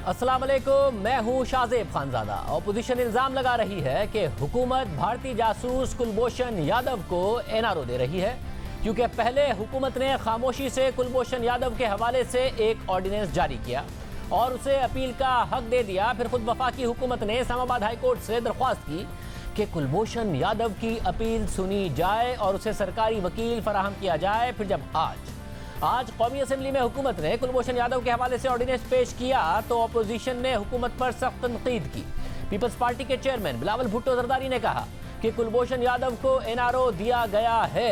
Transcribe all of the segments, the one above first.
अस्सलाम वालेकुम, मैं हूं शाहजेब खानजादा। ऑपोजिशन इल्जाम लगा रही है कि हुकूमत भारतीय जासूस कुलभूषण यादव को एनआरओ दे रही है, क्योंकि पहले हुकूमत ने खामोशी से कुलभूषण यादव के हवाले से एक ऑर्डिनेंस जारी किया और उसे अपील का हक दे दिया। फिर खुद वफाकी हुकूमत ने इस्लामाबाद हाईकोर्ट से दरख्वास्त की कि कुलभूषण यादव की अपील सुनी जाए और उसे सरकारी वकील फराहम किया जाए। फिर जब आज कौमी असेंबली में हुकूमत ने कुलभूषण यादव के हवाले से ऑर्डिनेंस पेश किया तो अपोजिशन ने हुकूमत पर सख्त तनकीद की। पीपल्स पार्टी के चेयरमैन बिलावल भुट्टो जरदारी ने कहा कि कुलभूषण यादव को एनआरओ दिया गया है।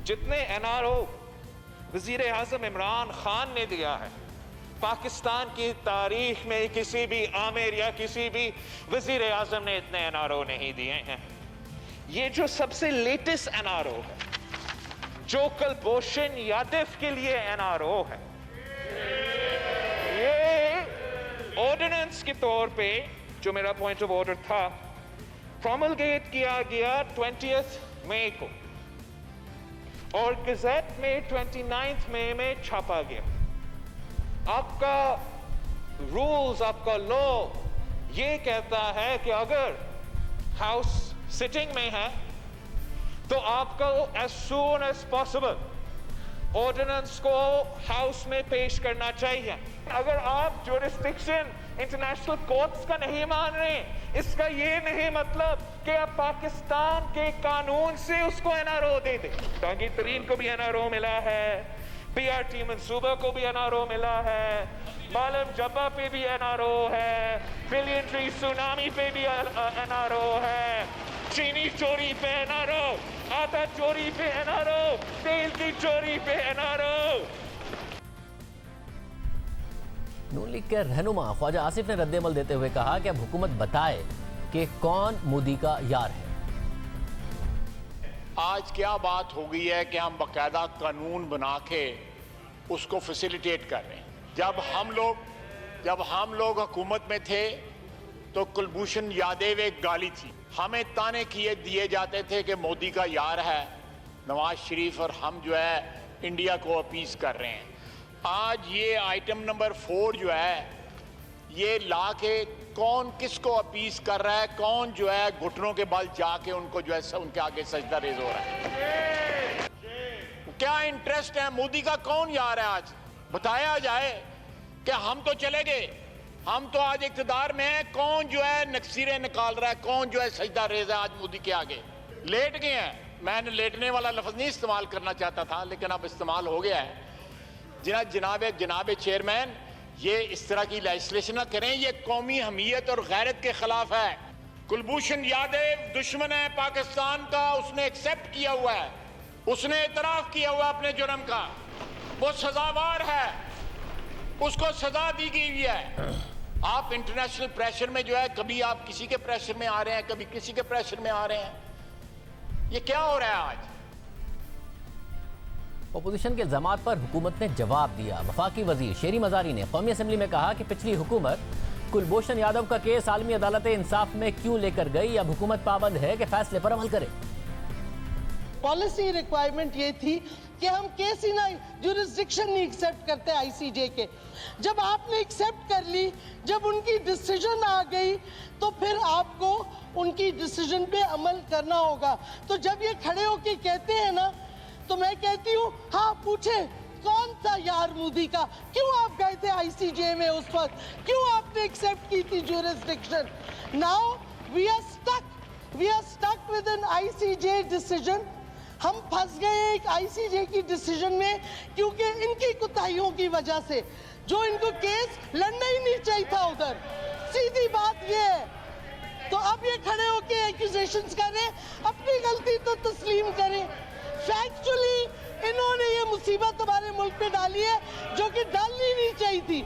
जितने एनआरओ वजीर आजम इमरान खान ने दिया है, पाकिस्तान की तारीख में किसी भी आमिर या किसी भी वजीर आजम ने इतने एनआरओ नहीं दिए हैं। ये जो सबसे लेटेस्ट एनआरओ है, जो कुलभूषण यादव के लिए एनआरओ है, ये ऑर्डिनेंस के तौर पे, जो मेरा पॉइंट ऑफ ऑर्डर था, प्रोमलगेट किया गया 20 मई को और गज़ेट में 29 मई में छापा गया। आपका रूल्स, आपका लॉ ये कहता है कि अगर हाउस सिटिंग में है तो आपको as soon as possible ordinance को हाउस में पेश करना चाहिए। अगर आप जुरिस्डिक्शन इंटरनेशनल कोर्ट्स का नहीं मान रहे, इसका ये नहीं मतलब कि आप पाकिस्तान के कानून से उसको एनआरओ दे दें। टांगी तरीन को भी एनआरओ मिला है, पीआरटी मंसूबा को भी एनआरओ मिला है, मालम जब्बा पे भी एनआरओ है, बिलियन ट्री सुनामी पे भी एनआरओ है, चीनी चोरी पे एनआरओ, आटा चोरी पे एनआरओ, तेल की चोरी पे एनआरओ। नून लीग के रहनुमा ख्वाजा आसिफ ने रद्देमल देते हुए कहा कि अब हुकूमत बताए कि कौन मोदी का यार है। आज क्या बात हो गई है कि हम बाकायदा कानून बना के उसको फैसिलिटेट कर रहे हैं। जब हम लोग हुकूमत में थे तो कुलभूषण यादव एक गाली थी, हमें ताने दिए जाते थे कि मोदी का यार है नवाज शरीफ और हम जो है इंडिया को अपीस कर रहे हैं। आज ये आइटम नंबर 4 जो है ये ला के कौन किसको अपीस कर रहा है, कौन जो है घुटनों के बल जाके उनको जो है उनके आगे सजदा रेज हो रहा है। क्या इंटरेस्ट है मोदी का, कौन यार है? आज बताया जाए कि हम तो चले गए, हम तो आज इक़्तिदार में है, कौन जो है नक्सीरे निकाल रहा है, कौन जो है सजदा रेज है आज मोदी के आगे? लेट गए हैं। मैंने लेटने वाला लफ्ज नहीं इस्तेमाल करना चाहता था लेकिन अब इस्तेमाल हो गया है। जनाब चेयरमैन, ये इस तरह की लेजिस्लेशन ना करें, ये कौमी हमीयत और गैरत के खिलाफ है। कुलभूषण यादव दुश्मन है पाकिस्तान का, उसने एक्सेप्ट किया हुआ है, उसने इतराफ किया हुआ अपने जुर्म का, वो सजावार है, उसको सजा दी गई है। आप इंटरनेशनल प्रेशर में जो है, कभी आप किसी के प्रेशर में आ रहे हैं, कभी किसी के प्रेशर में आ रहे हैं। ये क्या हो रहा है आज? अपोजिशन के इल्जामात पर हुकूमत ने जवाब दिया। वफाकी वजीर शेरी मजारी ने कौमी असेंबली में कहा कि पिछली हुकूमत कुलभूषण यादव का केस आलमी अदालत इंसाफ में क्यों लेकर गई, अब हुकूमत पाबंद है कि फैसले पर अमल करे। पॉलिसी रिक्वायरमेंट ये थी कि हम केस ही ना जुरिस्डिक्शन नहीं एक्सेप्ट करते आईसीजे के। जब आपने एक्सेप्ट कर ली, जब उनकी डिसीजन आ गई तो फिर आपको उनकी डिसीजन पे अमल करना होगा। तो जब ये खड़े होके कहते हैं ना, तो मैं कहती हूँ हाँ, पूछे कौन था यार मोदी का? क्यों आप गए थे आईसीजे में उस वक्त? क्यों आपने एक्सेप्ट की थी jurisdiction? Now we are stuck with an ICJ decision. हम फंस गए एक आईसीजे की डिसीजन में क्योंकि इनकी कुताहियों की वजह से, जो इनको केस लड़ना ही नहीं चाहिए था उधर। सीधी बात ये है। तो अब ये खड़े होके एक्यूजेशंस कर रहे, अपनी गलती तो तस्लीम करें। फैक्चुअली इन्होंने ये मुसीबत हमारे मुल्क पे डाली है जो कि डालनी नहीं चाहिए थी।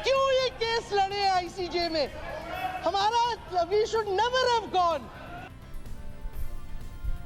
क्यों ये केस लड़े आईसीजे में? हमारा we should never have gone.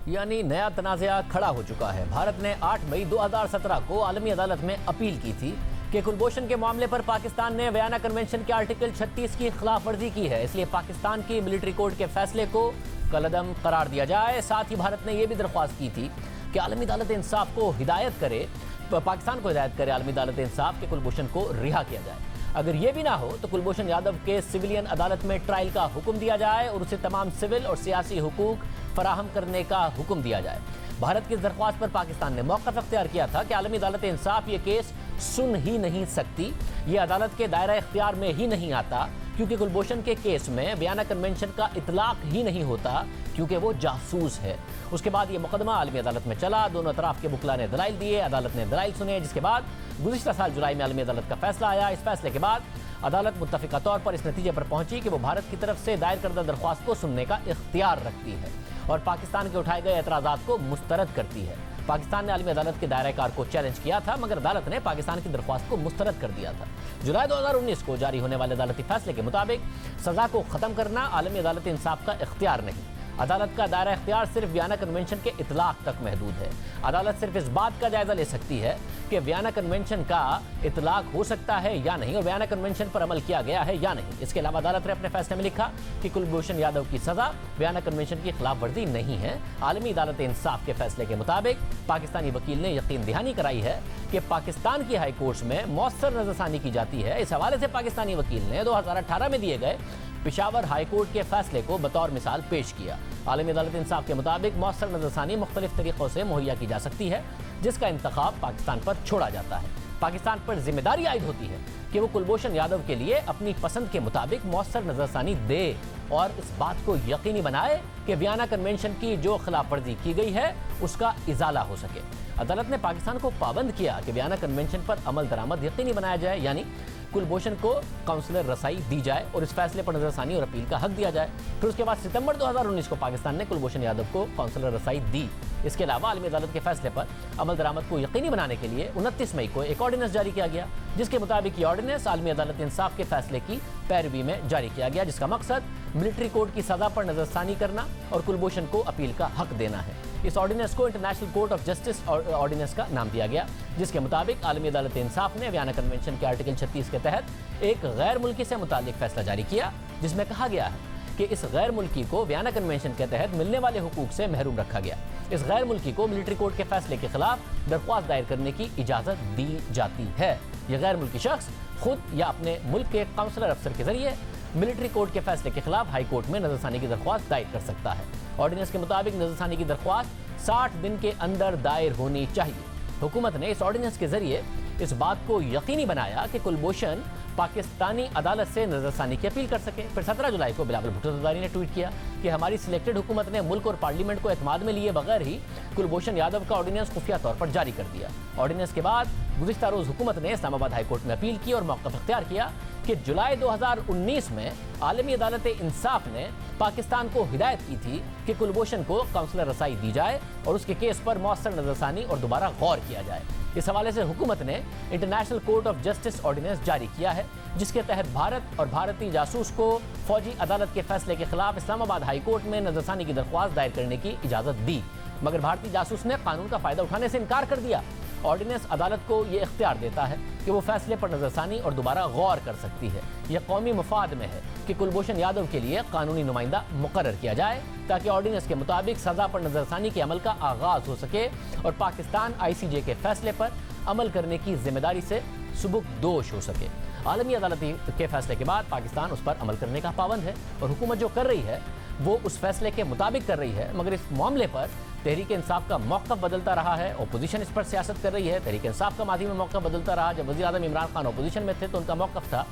यानी नया तनाज़ा खड़ा हो चुका है। भारत ने 8 मई 2017 को आलमी अदालत में अपील की थी कि कुलभूषण के मामले पर पाकिस्तान ने वियना कन्वेंशन के आर्टिकल 36 की खिलाफ वर्जी की है, इसलिए पाकिस्तान की मिलिट्री कोर्ट के फैसले को कलअदम करार दिया जाए। साथ ही भारत ने यह भी दरख्वास्त की थी कि आलमी अदालत इंसाफ को हिदायत करे, पाकिस्तान को हिदायत करे आलमी अदालत इंसाफ के कुलभूषण को रिहा किया जाए। अगर ये भी ना हो तो कुलभूषण यादव के सिविलियन अदालत में ट्रायल का हुक्म दिया जाए और उसे तमाम सिविल और सियासी हुकूक फराहम करने का हुक्म दिया जाए। भारत की इस दरख्वास्त पर पाकिस्तान ने मौक़िफ़ अख्तियार किया था कि आलमी अदालत इंसाफ ये केस सुन ही नहीं सकती, ये अदालत के दायरा इख्तियार में ही नहीं आता, क्योंकि कुलभूषण के केस में वियना कन्वेंशन का इतलाक ही नहीं होता, क्योंकि वो जासूस है। उसके बाद ये मुकदमा आलमी अदालत में चला, दोनों तरफ के वकला ने दलाइल दिए, अदालत ने दलाइल सुने, जिसके बाद गुज़िश्ता साल जुलाई में आलमी अदालत का फैसला आया। इस फैसले के बाद अदालत मुत्तफ़िका तौर पर इस नतीजे पर पहुंची कि वो भारत की तरफ से दायर करदा दरख्वास्त को सुनने का इख्तियार रखती है और पाकिस्तान के उठाए गए एतराज़ात को मुस्तरद करती है। पाकिस्तान ने आलमी अदालत के दायरा कार को चैलेंज किया था, मगर अदालत ने पाकिस्तान की दरख्वास्त को मुस्तरद कर दिया था। जुलाई 2019 को जारी होने वाले अदालती फैसले के मुताबिक सजा को खत्म करना आलमी अदालत इंसाफ का इख्तियार नहीं। अदालत का दायरा इख्तियार सिर्फ वियना कन्वेंशन के इतलाक तक महदूद है। अदालत सिर्फ इस बात का जायजा ले सकती है कि वियना कन्वेंशन का इतलाक हो सकता है या नहीं और वियना कन्वेंशन पर अमल किया गया है या नहीं। इसके अलावा अदालत ने अपने फैसले में लिखा कि कुलभूषण यादव की सजा वियना कन्वेंशन की खिलाफ वर्जी नहीं है। आलमी अदालत इंसाफ के फैसले के मुताबिक पाकिस्तानी वकील ने यकीन दहानी कराई है कि पाकिस्तान की हाई कोर्ट में मौसर नजरसानी की जाती है। इस हवाले से पाकिस्तानी वकील ने 2018 में दिए गए पेशावर हाई कोर्ट के फैसले को बतौर मिसाल पेश किया। आलमी अदालत इंसाफ के मुताबिक मौसर नजरसानी मुख्तलिफ तरीकों से मुहैया की जा सकती है, जिसका इंतखाब पाकिस्तान पर छोड़ा जाता है। पाकिस्तान पर जिम्मेदारी आयद होती है कि वो कुलभूषण यादव के लिए अपनी पसंद के मुताबिक मौसर नजरसानी दे और इस बात को यकीनी बनाए कि वियना कन्वेंशन की जो खिलाफ वर्जी की गई है उसका इजाला हो सके। अदालत ने पाकिस्तान को पाबंद किया कि वियना कन्वेंशन पर अमल दरामद यकीनी बनाया जाए, यानी कुलभूषण को काउंसलर रसाई दी जाए और इस फैसले पर नजरसानी और अपील का हक दिया जाए। फिर उसके बाद सितंबर 2019 को पाकिस्तान ने कुलभूषण यादव को काउंसलर रसाई दी। इसके अलावा आलमी अदालत के फैसले पर अमल दरामद को यकीनी बनाने के लिए 29 मई को एक ऑर्डिनेंस जारी किया गया, जिसके मुताबिक ये ऑर्डिनेंस आलमी अदालत इंसाफ के फैसले की पैरवी में जारी किया गया, जिसका मकसद मिलिट्री कोर्ट की सजा पर नजरसानी करना और कुलभूषण को अपील का हक देना है। इस ऑर्डिनेंस को International Court of Justice ordinance का नाम दिया गया, जिसके मुताबिक आलमी अदालत इंसाफ ने वियना कन्वेंशन के आर्टिकल 36 के तहत एक गैर मुल्की से मुताल्लिक फैसला जारी किया, जिसमें कहा गया है कि इस गैर मुल्की को वियना कन्वेंशन के तहत मिलने वाले हुकूक से महरूम रखा गया। इस गैर मुल्की को मिलिट्री कोर्ट के फैसले के खिलाफ दरख्वास्त दायर करने की इजाजत दी जाती है। यह गैर मुल्की शख्स खुद या अपने मुल्क के काउंसलर अफसर के जरिए मिलिट्री कोर्ट के फैसले के खिलाफ हाई कोर्ट में नजरसानी की दरख्वास्त दायर कर सकता है। ऑर्डिनेंस के मुताबिक नजरसानी की दरख्वास्त 60 दिन के अंदर दायर होनी चाहिए। हुकूमत ने इस ऑर्डिनेंस के जरिए इस बात को यकीनी बनाया कि कुलभूषण पाकिस्तानी अदालत से नजरसानी की अपील कर सके। फिर 17 जुलाई को बिलावल भुट्टो जरदारी ने ट्वीट किया कि हमारी सिलेक्टेड हुकूमत ने मुल्क और पार्लियामेंट को एतमाद में लिए बगैर ही कुलभूषण यादव का ऑर्डिनेंस खुफिया तौर पर जारी कर दिया। ऑर्डिनेंस के बाद गुज़िश्ता रोज हुकूमत ने इस्लामाबाद हाई कोर्ट में अपील की और मौक़िफ़ अख्तियार किया कि जुलाई 2019 में आलमी अदालत इंसाफ ने पाकिस्तान को हिदायत की थी कि कुलभूषण को काउंसलर रसाई दी जाए और उसके केस पर मौसर नजरसानी और दोबारा गौर किया जाए। इस हवाले से हुकूमत ने International Court of Justice ordinance जारी किया है, जिसके तहत भारत और भारतीय जासूस को फौजी अदालत के फैसले के खिलाफ इस्लामाबाद हाई कोर्ट में नजरसानी की दरख्वास्त दायर करने की इजाज़त दी, मगर भारतीय जासूस ने कानून का फ़ायदा उठाने से इनकार कर दिया। ऑर्डिनेंस अदालत को ये इख्तियार देता है कि वो फैसले पर नजरसानी और दोबारा गौर कर सकती है। यह कौमी मुफाद में है कि कुलभूषण यादव के लिए कानूनी नुमाइंदा मुकर्रर किया जाए, ताकि ऑर्डिनेंस के मुताबिक सजा पर नजरसानी के अमल का आगाज हो सके और पाकिस्तान ICJ के फैसले पर अमल करने की जिम्मेदारी से सुबुकदोश हो सके। आलमी अदालत के फैसले के बाद पाकिस्तान उस पर अमल करने का पाबंद है और हुकूमत जो कर रही है वो उस फैसले के मुताबिक कर रही है, मगर इस मामले पर तहरीक इंसाफ का मौक़िफ़ बदलता रहा है। अपोजिशन इस पर सियासत कर रही है। तहरीक इंसाफ का माजी में मौक़िफ़ बदलता रहा। जब वज़ीर आज़म इमरान खान अपोजिशन में थे तो उनका मौक़िफ़ था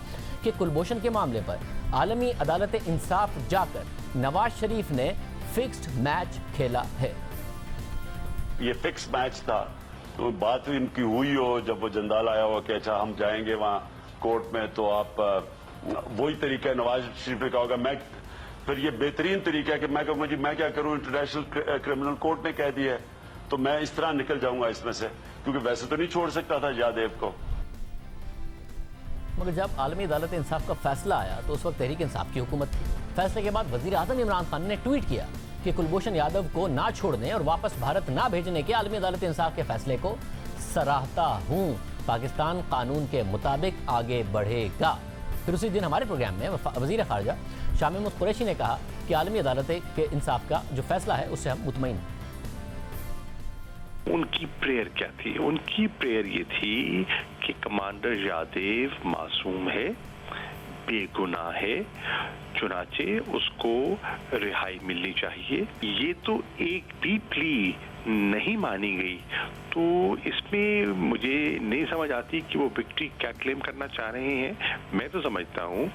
कि कुलभूषण के मामले पर आलमी अदालत इंसाफ जाकर नवाज शरीफ ने फिक्स्ड मैच खेला है। ये फिक्स मैच था, तो बात इनकी हुई हो जब वो जंदाल आया हो कि अच्छा हम जाएंगे वहाँ कोर्ट में, तो आप वही तरीका नवाज शरीफ ने कहा होगा। मैं फिर ये बेहतरीन तरीका है कि मैं कहूँगा जी मैं क्या करूँ, इंटरनेशनल क्रिमिनल कोर्ट ने कह दिया है तो मैं इस तरह निकल जाऊंगा इसमें से, क्योंकि वैसे तो नहीं छोड़ सकता था यादेव को। मगर जब आलमी अदालत इंसाफ का फैसला आया तो उस वक्त तहरीक इंसाफ की हुकूमत थी। फैसले के बाद वज़ीर आज़म इमरान खान ने ट्वीट किया कि कुलभूषण यादव को ना छोड़ने और वापस भारत ना भेजने के आलमी अदालत इंसाफ के फैसले को सराहता हूँ। पाकिस्तान कानून के मुताबिक आगे बढ़ेगा। फिर उसी दिन हमारे प्रोग्राम में वज़ीर ख़ारजा शाह महमूद कुरैशी ने कहा कि आलमी अदालत के इंसाफ का जो फैसला है उससे हम मुतमईन हैं। उनकी प्रेयर क्या थी? उनकी प्रेयर ये थी कि कमांडर यादव मासूम है, बेगुनाह है, चुनाचे उसको रिहाई मिलनी चाहिए। ये तो एक भी प्ली नहीं मानी गई, तो इसमें मुझे नहीं समझ आती कि वो विक्ट्री क्या क्लेम करना चाह रहे हैं। मैं तो समझता हूँ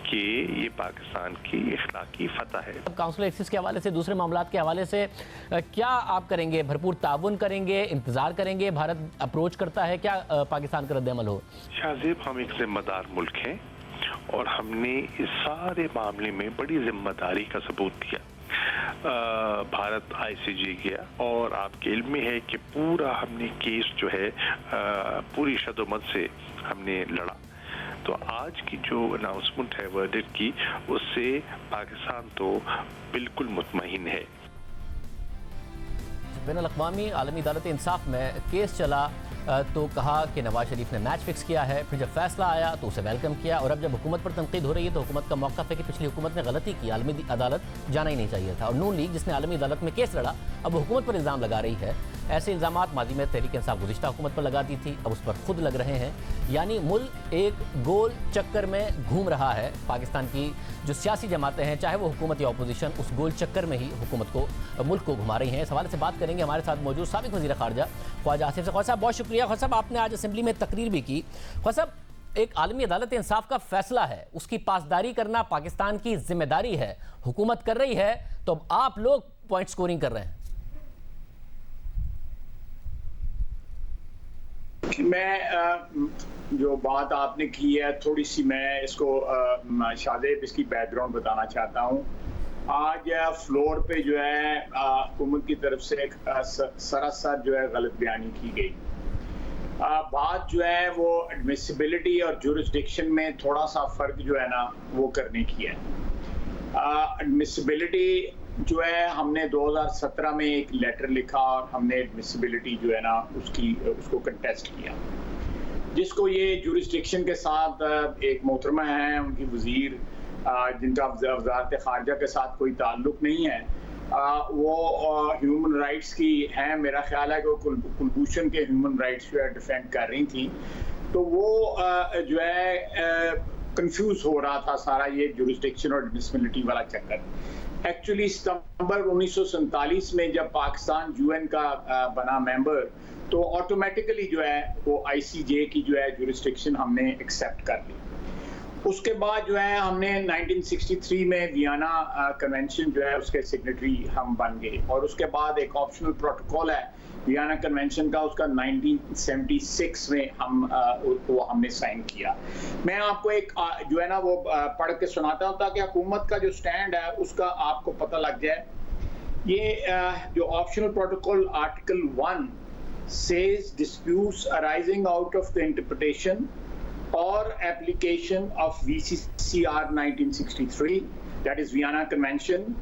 कि ये पाकिस्तान की इखलाकी फतह है। काउंसिल एक्सिस के हवाले से, दूसरे मामलात के हवाले से क्या आप करेंगे? भरपूर ताउन करेंगे, इंतजार करेंगे, भारत अप्रोच करता है, क्या पाकिस्तान का रद्द-ए-अमल हो? शाहजेब, हम एक जिम्मेदार मुल्क हैं और हमने इस सारे मामले में बड़ी जिम्मेदारी का सबूत दिया। भारत ICJ गया और आपके इल्म में है कि पूरा हमने केस जो है पूरी शदोमत से हमने लड़ा। तो आज की जो अनाउंसमेंट है वर्डिक्ट की, उससे पाकिस्तान तो बिल्कुल मुतमईन है। बैनुल-अक़वामी आलमी अदालत इंसाफ में केस चला तो कहा कि नवाज शरीफ ने मैच फिक्स किया है, फिर जब फैसला आया तो उसे वेलकम किया, और अब जब हुकूमत पर तनकीद हो रही है तो हुकूमत का मौक़िफ़ है कि पिछली हुकूमत ने गलती की, आलमी अदालत जाना ही नहीं चाहिए था। और नून लीग जिसने आलमी अदालत में केस लड़ा अब हुकूमत पर इल्ज़ाम लगा रही है। ऐसे इल्ज़ामात माजी में तहरीक इंसाफ गुज़िश्ता हुकूमत पर लगाती थी, अब उस पर खुद लग रहे हैं। यानी मुल्क एक गोल चक्कर में घूम रहा है। पाकिस्तान की जो सियासी जमातें हैं, चाहे वो हुकूमत या अपोजिशन, उस गोल चक्कर में ही हुकूमत को, मुल्क को घुमा रही हैं। इस हवाले से बात करेंगे हमारे साथ मौजूद साबिक़ वज़ीर ख़ारजा ख्वाजा आसिफ से। ख्वाजा साहब, बहुत शुक्रिया। ख्वाजा साहब, आपने आज असेंबली में तकरीर भी की। ख्वाजा साहब, एक आलमी अदालत इंसाफ का फैसला है, उसकी पासदारी करना पाकिस्तान की जिम्मेदारी है। हुकूमत कर रही है तो अब आप लोग पॉइंट स्कोरिंग कर रहे हैं। मैं जो बात आपने की है, थोड़ी सी मैं इसको शाहजेब इसकी बैकग्राउंड बताना चाहता हूँ। आज फ्लोर पे जो है हुकूमत की तरफ से एक सरासर जो है गलत बयानी की गई। बात जो है वो एडमिसिबिलिटी और जुरिस्डिक्शन में थोड़ा सा फर्क जो है ना वो करने की है। एडमिसिबिलिटी जो है, हमने 2017 में एक लेटर लिखा और हमने एडमिसिबिलिटी जो है ना उसको कंटेस्ट किया, जिसको ये जुरिस्डिक्शन के साथ एक मोहतरमा है, उनकी वजीर, जिनका वज़ारत ख़ारजा के साथ कोई ताल्लुक नहीं है, वो ह्यूमन राइट्स की हैं। मेरा ख्याल है कि वो कुलभूषण के ह्यूमन राइट्स जो है डिफेंड कर रही थी, तो वो जो है कंफ्यूज हो रहा था सारा ये जुरिस्डिक्शन और एडमिसिबिलिटी वाला चक्कर। एक्चुअली सितंबर 1947 में जब पाकिस्तान UN का बना मेंबर, तो ऑटोमेटिकली जो है वो ICJ की जो है जुरिस्डिक्शन हमने एक्सेप्ट कर ली। उसके बाद जो है हमने 1963 में वियना कन्वेंशन जो है उसके सिग्नेटरी हम बन गए, और उसके बाद एक ऑप्शनल प्रोटोकॉल है वियना कन्वेंशन का, उसका 1976 में हमने साइन किया। मैं आपको एक जो है ना वो पढ़ के सुनाता हूँ ताकि हुकूमत का जो स्टैंड है उसका आपको पता लग जाए। ये जो optional protocol article 1 says disputes arising out of the interpretation or application of VCCR 1963, that is Vienna Convention,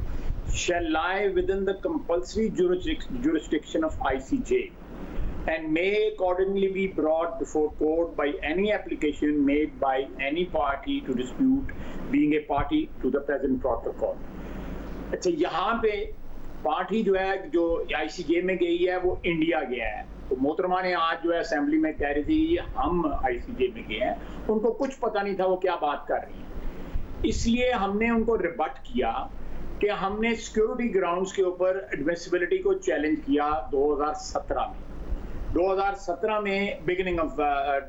shall lie within the compulsory jurisdiction of ICJ and may accordingly be brought before court by any application made by any party to dispute being a party to the present protocol. अच्छा, यहाँ पे party जो है जो ICJ में गई है वो इंडिया गया है। तो मोहतरमा ने आज जो है असेंबली में कह रही थी हम ICJ में गए हैं, उनको कुछ पता नहीं था वो क्या बात कर रही है। इसलिए हमने उनको रिबट किया कि हमने सिक्योरिटी ग्राउंड्स के ऊपर एडमिसिबिलिटी को चैलेंज किया 2017 में। 2017 में बिगिनिंग ऑफ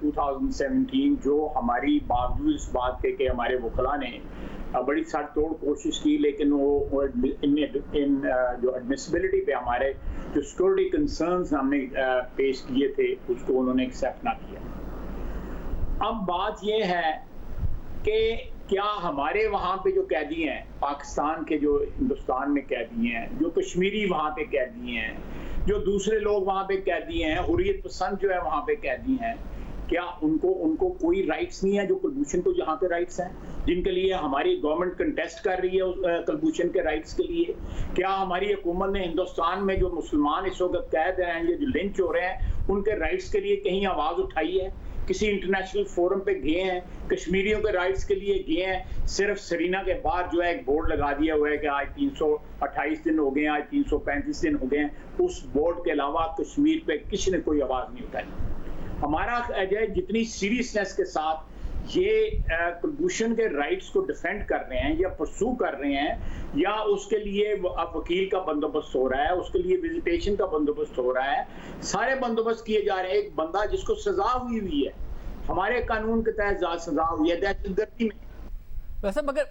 2017 जो हमारी बावजूद इस बात के कि हमारे वकला ने बड़ी सड़तोड़ कोशिश की, लेकिन वो इन जो एडमिसिबिलिटी पे हमारे जो सिक्योरिटी कंसर्न्स हमने पेश किए थे उसको उन्होंने एक्सेप्ट ना किया। अब बात ये है कि क्या हमारे वहाँ पे जो कैदी हैं, पाकिस्तान के जो हिंदुस्तान में कैदी हैं, जो कश्मीरी वहाँ पे कैदी हैं, जो दूसरे लोग वहाँ पे कैदी हैं, हुर्रियत पसंद जो है वहाँ पे कैदी हैं, क्या उनको कोई राइट्स नहीं है जो कुलभूषण को यहाँ पे राइट्स हैं, जिनके लिए हमारी गवर्नमेंट कंटेस्ट कर रही है कुलभूषण के राइट्स के लिए? क्या हमारी हुकूमत ने हिंदुस्तान में जो मुसलमान इस वक्त कैद हैं, जो लिंच हो रहे हैं, उनके राइट्स के लिए कहीं आवाज़ उठाई है? किसी इंटरनेशनल फोरम पे गए हैं, कश्मीरियों के राइट्स के लिए गए हैं? सिर्फ सरीना के बाहर जो है एक बोर्ड लगा दिया हुआ है कि आज 328 दिन हो गए, आज 335 दिन हो गए हैं। उस बोर्ड के अलावा कश्मीर पे किसी ने कोई आवाज़ नहीं उठाई। हमारा जो है जितनी सीरियसनेस के साथ ये कुलभूषण के राइट्स को डिफेंड कर रहे हैं या परसू कर रहे हैं या उसके लिए अब वकील का बंदोबस्त हो रहा है, उसके लिए विजिटेशन का बंदोबस्त हो रहा है, सारे बंदोबस्त किए जा रहे हैं। एक बंदा जिसको सजा हुई है, हमारे कानून के तहत सजा हुई है दहशतगर्दी में, वैसे मगर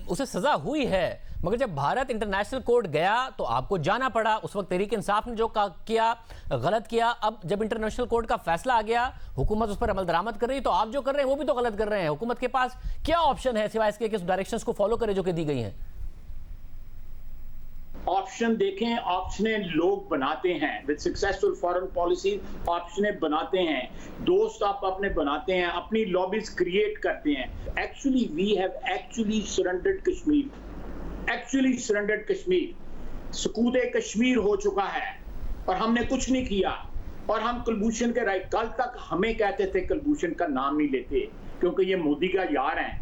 उसे सजा हुई है, मगर जब भारत इंटरनेशनल कोर्ट गया तो आपको जाना पड़ा। उस वक्त तहरीक इंसाफ ने जो किया गलत किया। अब जब इंटरनेशनल कोर्ट का फैसला आ गया, हुकूमत उस पर अमल दरामद कर रही, तो आप जो कर रहे हैं वो भी तो गलत कर रहे हैं। हुकूमत के पास क्या ऑप्शन है सिवाय इसके कि उस डायरेक्शंस को फॉलो करे जो कि दी गई हैं? ऑप्शन देखें, ऑप्शनें लोग बनाते हैं। विद सक्सेसफुल फॉरेन पॉलिसी ऑप्शनें बनाते हैं, दोस्त आप अपने बनाते हैं, अपनी लॉबीज क्रिएट करते हैं। Actually we have actually surrendered Kashmir, actually surrendered Kashmir, सकूत कश्मीर हो चुका है और हमने कुछ नहीं किया। और हम कुलभूषण के राइट, कल तक हमें कहते थे कुलभूषण का नाम नहीं लेते क्योंकि ये मोदी का यार है।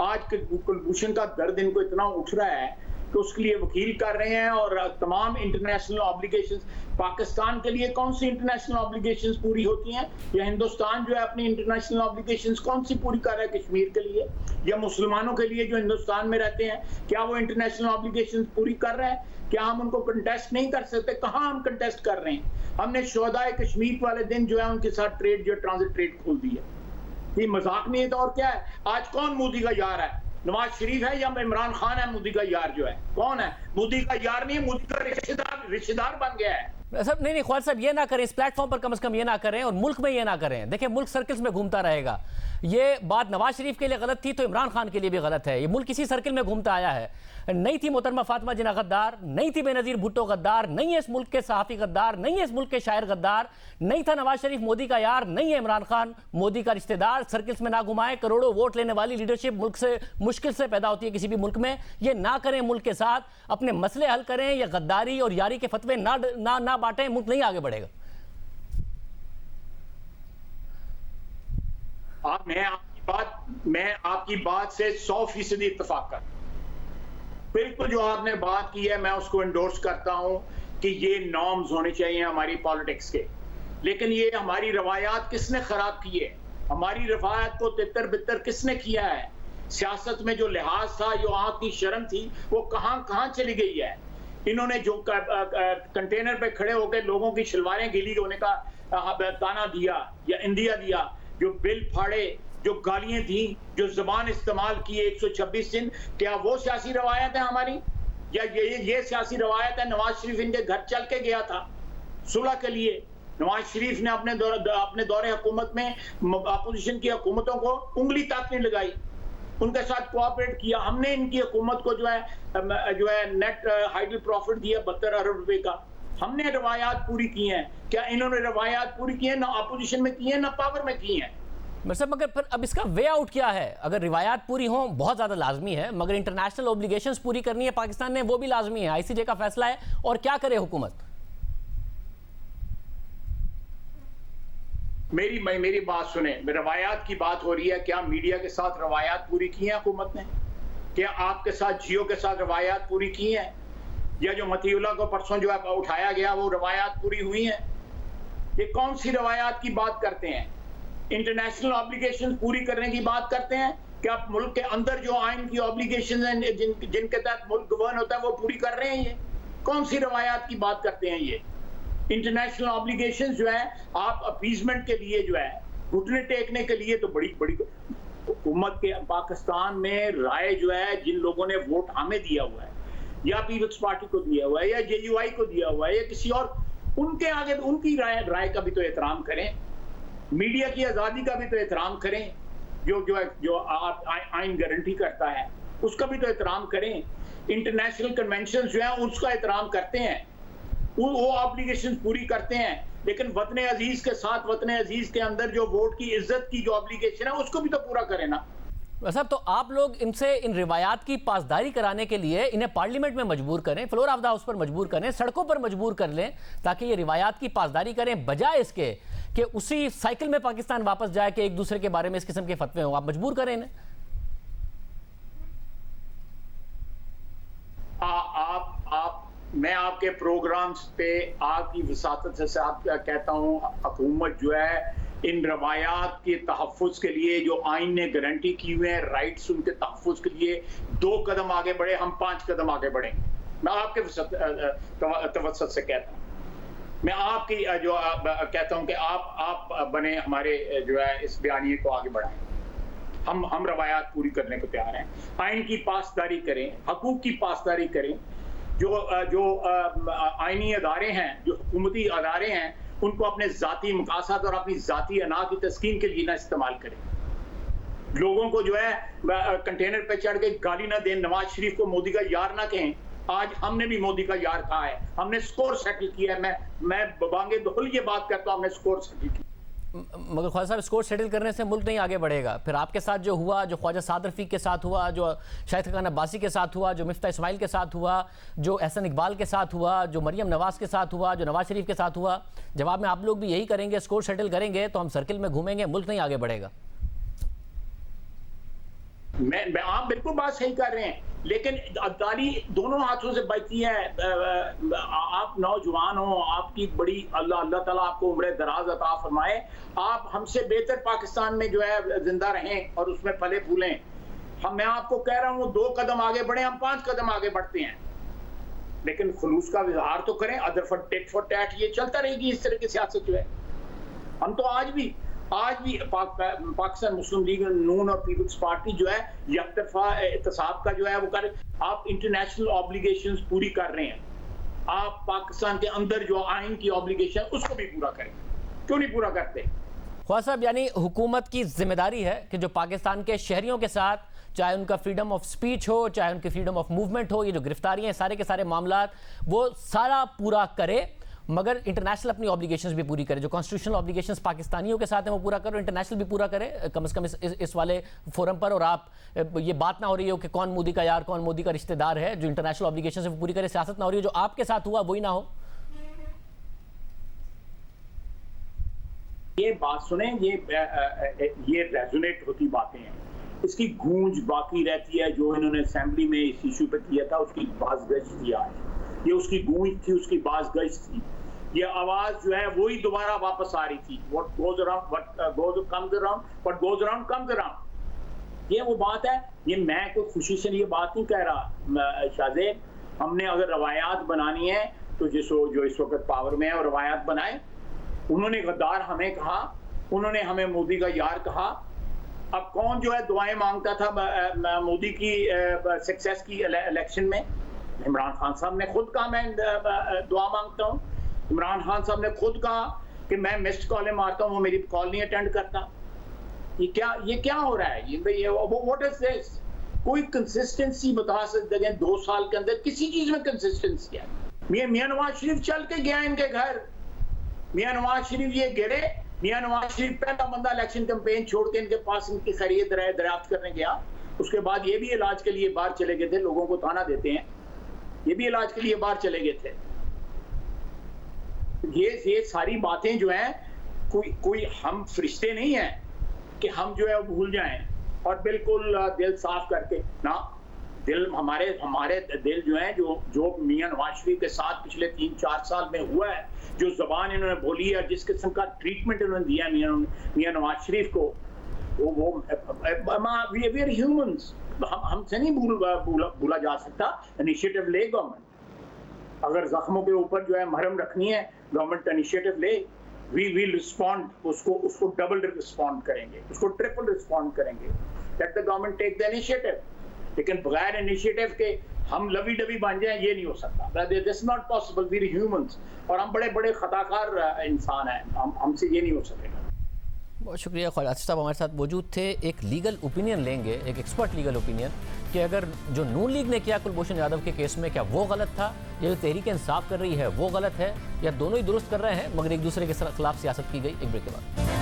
आज कुलभूषण का दर्द इनको इतना उठ रहा है तो उसके लिए वकील कर रहे हैं और तमाम इंटरनेशनल ऑब्लिगेशंस। पाकिस्तान के लिए कौन सी इंटरनेशनल ऑब्लिगेशंस पूरी होती हैं, या हिंदुस्तान जो है अपनी इंटरनेशनल ऑब्लिगेशंस कौन सी पूरी कर रहा है कश्मीर के लिए, या मुसलमानों के लिए जो हिंदुस्तान में रहते हैं, क्या वो इंटरनेशनल ऑब्लिगेशंस पूरी कर रहे हैं? क्या हम उनको कंटेस्ट नहीं कर सकते? कहाँ हम कंटेस्ट कर रहे हैं? हमने शोहदाए कश्मीर वाले दिन जो है उनके साथ ट्रेड, जो ट्रांजिट ट्रेड खोल दी है। ये मजाक नहीं है तो और क्या है? आज कौन मोदी का यार है? नवाज शरीफ है या इमरान खान है मोदी का यार? जो है कौन है? मोदी का यार नहीं है, मोदी का रिश्तेदार बन गया है। सब नहीं ख्वाजा साहब, ये ना करें, इस प्लेटफॉर्म पर कम से कम ये ना करें और मुल्क में ये ना करें। देखिए मुल्क सर्कल्स में घूमता रहेगा। ये बात नवाज शरीफ के लिए गलत थी तो इमरान खान के लिए भी गलत है। ये मुल्क इसी सर्किल में घूमता आया है। नहीं थी मोहतरमा फातिमा जिन्ना गद्दार, नहीं थी बेनजीर भुट्टो गद्दार, नहीं है इस मुल्क के सहाफ़ी गद्दार, नहीं है इस मुल्क के शायर गद्दार, नहीं था नवाज शरीफ मोदी का यार, नहीं है इमरान खान मोदी का रिश्तेदार। सर्किल्स में ना घुमाएं। करोड़ों वोट लेने वाली लीडरशिप मुल्क से मुश्किल से पैदा होती है किसी भी मुल्क में। ये ना करें, मुल्क के साथ अपने मसले हल करें। या गद्दारी और यारी के फतवे ना बांटें, मुल्क नहीं आगे बढ़ेगा। मैं आपकी बात से 100% इत्तेफाक करता हूं। बिल्कुल जो आपने बात की है मैं उसको एंडोर्स करता हूं कि ये नॉर्म्स होने चाहिए हमारी पॉलिटिक्स के। लेकिन ये हमारी रवायात किसने खराब की है? हमारी रवायात को तितर बितर किसने किया है? सियासत में जो लिहाज था, जो आंख की शर्म थी, वो कहां चली गई है? इन्होंने जो कंटेनर पे खड़े होकर लोगों की शलवारें गीली होने का ताना दिया या इंदिया दिया, जो बिल फाड़े, जो गालियां थी, जो जबान इस्तेमाल की 126 दिन, क्या वो सियासी रवायत है हमारी? या ये सियासी रवायत है? नवाज शरीफ इनके घर चल के गया था सुलह के लिए। नवाज शरीफ ने अपने दौरे हुकूमत में अपोजिशन की हुकूमतों को उंगली तक नहीं लगाई, उनके साथ कोऑपरेट किया। हमने इनकी हुकूमत को जो है नेट हाइडल प्रॉफिट दिया 72 अरब रुपए का। हमने रवायात पूरी की हैं। क्या इन्होंने रवायात पूरी की है? ना अपोजिशन में की है, ना पावर में की है। मगर फिर अब इसका वे आउट क्या है? अगर रिवायात पूरी हो बहुत ज्यादा लाजमी है, मगर इंटरनेशनल ऑब्लिगेशंस पूरी करनी है पाकिस्तान ने, वो भी लाजमी है। आईसीजे का फैसला है और क्या करे हुकूमत? मेरी बात सुने। रवायात की बात हो रही है, क्या मीडिया के साथ रवायात पूरी की है हुकूमत ने? क्या आपके साथ जियो के साथ रवायात पूरी की है? या जो मतीउल्लाह को परसों जो है उठाया गया वो रवायात पूरी हुई है? ये कौन सी रवायात की बात करते हैं? इंटरनेशनल ऑब्लिगेशन पूरी करने की बात करते हैं? क्या मुल्क के अंदर जो आइन की ऑब्लिगेशन है जिनके तहत मुल्क गवर्न होता है वो पूरी कर रहे हैं? ये कौन सी रवायात की बात करते हैं? ये इंटरनेशनल ऑब्लिगेशन जो है आप अपीजमेंट के लिए जो है घुटने टेकने के लिए, तो बड़ी बड़ी हुकूमत के पाकिस्तान में राय जो है जिन लोगों ने वोट हमें दिया हुआ है या पीपल्स पार्टी को दिया हुआ है या जेयूआई को दिया हुआ है या किसी और, उनके आगे उनकी राय का भी तो एहतराम करें। मीडिया की आजादी का भी तो एहतराम करें, जो आइन गारंटी करता है उसका भी तो एहतराम करें। इंटरनेशनल कन्वेंशन जो है उसका एहतराम करते हैं, वो ऑब्लिगेशन पूरी करते हैं। लेकिन वतन अजीज के साथ, वतन अजीज के अंदर जो वोट की इज्जत की जो ऑब्लिगेशन है उसको भी तो पूरा करें ना। साहब तो आप लोग इनसे इन रिवायात की पासदारी कराने के लिए इन्हें पार्लियामेंट में मजबूर करें, फ्लोर ऑफ द हाउस पर मजबूर करें, सड़कों पर मजबूर कर लें ताकि ये रिवायात की पासदारी करें, बजाय इसके कि उसी साइकिल में पाकिस्तान वापस जाए कि एक दूसरे के बारे में इस किस्म के फतवे हों। आप मजबूर करें इन्हें। मैं आपके प्रोग्राम्स पे आपकी वसातत से कहता हूँ, हुकूमत जो है इन रवायात के तहफ़्फ़ुज़ के लिए जो आइन ने गारंटी की हुई है, राइट्स उनके तहफ़्फ़ुज़ के लिए 2 कदम आगे बढ़े, हम 5 कदम आगे बढ़ेंगे। मैं आपके तवज्जुह से कहता हूँ, मैं आपकी जो कहता हूँ कि आप बने हमारे जो है इस बयानिए को आगे बढ़ाएं। हम रवायात पूरी करने को तैयार हैं। आइन की पासदारी करें, हकूक़ की पासदारी करें। जो आइनी अदारे हैं, जो हुकूमती अदारे हैं, उनको अपने ज़ाती मकासद और अपनी ज़ाती अना की तस्कीन के लिए ना इस्तेमाल करें। लोगों को जो है कंटेनर पे चढ़ के गाली ना दें, नवाज शरीफ को मोदी का यार ना कहें। आज हमने भी मोदी का यार कहा है, हमने स्कोर सेटल किया है। मैं बांगे दोहल ये बात करता हूँ, हमने स्कोर सेटल किया। मगर ख्वाजा साहब, स्कोर सेटल करने से मुल्क नहीं आगे बढ़ेगा। फिर आपके साथ जो हुआ, जो ख्वाजा साद रफ़ीक के साथ हुआ, जो शाहिद खान अब्बासी के साथ हुआ, जो मिफ्ता इस्माइल के साथ हुआ, जो एहसन इकबाल के साथ हुआ, जो मरियम नवाज के साथ हुआ, जो नवाज शरीफ के साथ हुआ, जवाब में आप लोग भी यही करेंगे, स्कोर सेटल करेंगे तो हम सर्किल में घूमेंगे, मुल्क नहीं आगे बढ़ेगा। आप बिल्कुल बात सही कर रहे हैं, लेकिन ताली दोनों हाथों से बचती है। आप नौजवान हो, आपकी बड़ी अल्लाह ताला आपको उम्र दराज अता फरमाए। आप हमसे बेहतर पाकिस्तान में जो है जिंदा रहें और उसमें फले फूलें। मैं आपको कह रहा हूँ 2 कदम आगे बढ़े, हम 5 कदम आगे बढ़ते हैं, लेकिन खुलूस का इजहार तो करें। Other for tit for tat ये चलता रहेगी, इस तरह की सियासत जो है। हम तो आज भी पाकिस्तान मुस्लिम लीग नून और पीपल्स पार्टी जो है यकतरफा एहतसाब का जो है वो कर, आप इंटरनेशनल ऑब्लिगेशंस पूरी कर रहे हैं। आप पाकिस्तान के अंदर जो आइन की ऑब्लिगेशन उसको भी पूरा करें, क्यों नहीं पूरा करते? ख्वाजा साहब, यानी हुकूमत की जिम्मेदारी है कि जो पाकिस्तान के शहरियों के साथ, चाहे उनका फ्रीडम ऑफ स्पीच हो, चाहे उनकी फ्रीडम ऑफ मूवमेंट हो, ये जो गिरफ्तारियां सारे के सारे मामला वो सारा पूरा करे, मगर इंटरनेशनल अपनी ऑब्लिगेशंस भी पूरी करे। जो कॉन्स्टिट्यूशनल ऑब्लिगेशंस पाकिस्तानियों के साथ हैं वो पूरा करो, इंटरनेशनल भी पूरा करे, कम से कम इस वाले फोरम पर। और आप ये बात ना हो रही हो कि कौन मोदी का यार, कौन मोदी का रिश्तेदार है। जो इंटरनेशनल ऑब्लिगेशंस है वो पूरी करे, सियासत ना हो रही हो, जो आपके साथ हुआ वही ना हो। ये बात सुने, ये रेजोनेट होती बातें हैं, इसकी गूंज बाकी रहती है। जो इन्होंने असेंबली में इस इशू पे किया था उसकी बाज़गश्त थी, आज ये उसकी गूंज थी, उसकी बाज़गश्त थी। ये आवाज जो है वही दोबारा वापस आ रही थी। What goes around, what goes comes around, what goes around comes around। ये वो बात है। ये मैं कोई खुशी से ये बात नहीं कह रहा शाहजेब। हमने अगर रवायात बनानी है तो जो इस वक्त पावर में है और रवायात बनाए। उन्होंने गद्दार हमें कहा, उन्होंने हमें मोदी का यार कहा। अब कौन जो है दुआएं मांगता था मोदी की सक्सेस की इलेक्शन में? इमरान खान साहब ने खुद कहा मैं दुआ मांगता हूँ। इमरान खान साहब ने खुद कहा कि मैं मिस्ड कॉलें मारता हूँ, वो मेरी कॉल नहीं अटेंड करता। ये क्या हो रहा है? What is this? कोई कंसिस्टेंसी बता सकते हैं 2 साल के अंदर? किसी चीज में कंसिस्टेंसी है? मियां नवाज शरीफ चल के गया इनके घर। मियां नवाज शरीफ ये गिरे, मियां नवाज शरीफ पहला बंदा इलेक्शन कैंपेन छोड़ के इनके पास इनकी खैरियत दरियाफ्त करने गया। उसके बाद ये भी इलाज के लिए बाहर चले गए थे। लोगों को ताना देते हैं, ये भी इलाज के लिए बाहर चले गए थे। ये सारी बातें जो हैं, कोई हम फरिश्ते नहीं हैं कि हम जो है भूल जाएं और बिल्कुल दिल साफ करके ना। दिल हमारे दिल जो है, जो मियां नवाज शरीफ के साथ पिछले 3-4 साल में हुआ है, जो जबान इन्होंने बोली है, जिस किस्म का ट्रीटमेंट इन्होंने दिया मियां नवाज शरीफ को, वी आर ह्यूमंस। हमसे नहीं भूला जा सकता। इनिशिएटिव ले गवर्नमेंट। अगर जख्मों के ऊपर जो है मरहम रखनी है, गवर्नमेंट इनिशिएटिव ले। वी विल रिस्पॉन्ड, उसको डबल रिस्पॉन्ड करेंगे, उसको ट्रिपल रिस्पॉन्ड करेंगे। Let the government take the initiative. लेकिन बगैर इनिशिएटिव के हम लवी डबी बन जाएं, ये नहीं हो सकता। This is not possible. We are humans और हम बड़े खताकार इंसान हैं। हमसे ये नहीं हो सकेगा। बहुत शुक्रिया। ख्वाजा आसिफ साहब हमारे साथ मौजूद थे। एक लीगल ओपिनियन लेंगे, एक एक्सपर्ट लीगल ओपिनियन, कि अगर जो नून लीग ने किया कुलभूषण यादव के केस में, क्या वो गलत था, या जो तहरीक इंसाफ कर रही है वो गलत है, या दोनों ही दुरुस्त कर रहे हैं मगर एक दूसरे के खिलाफ सियासत की गई। एक ब्रेक के बाद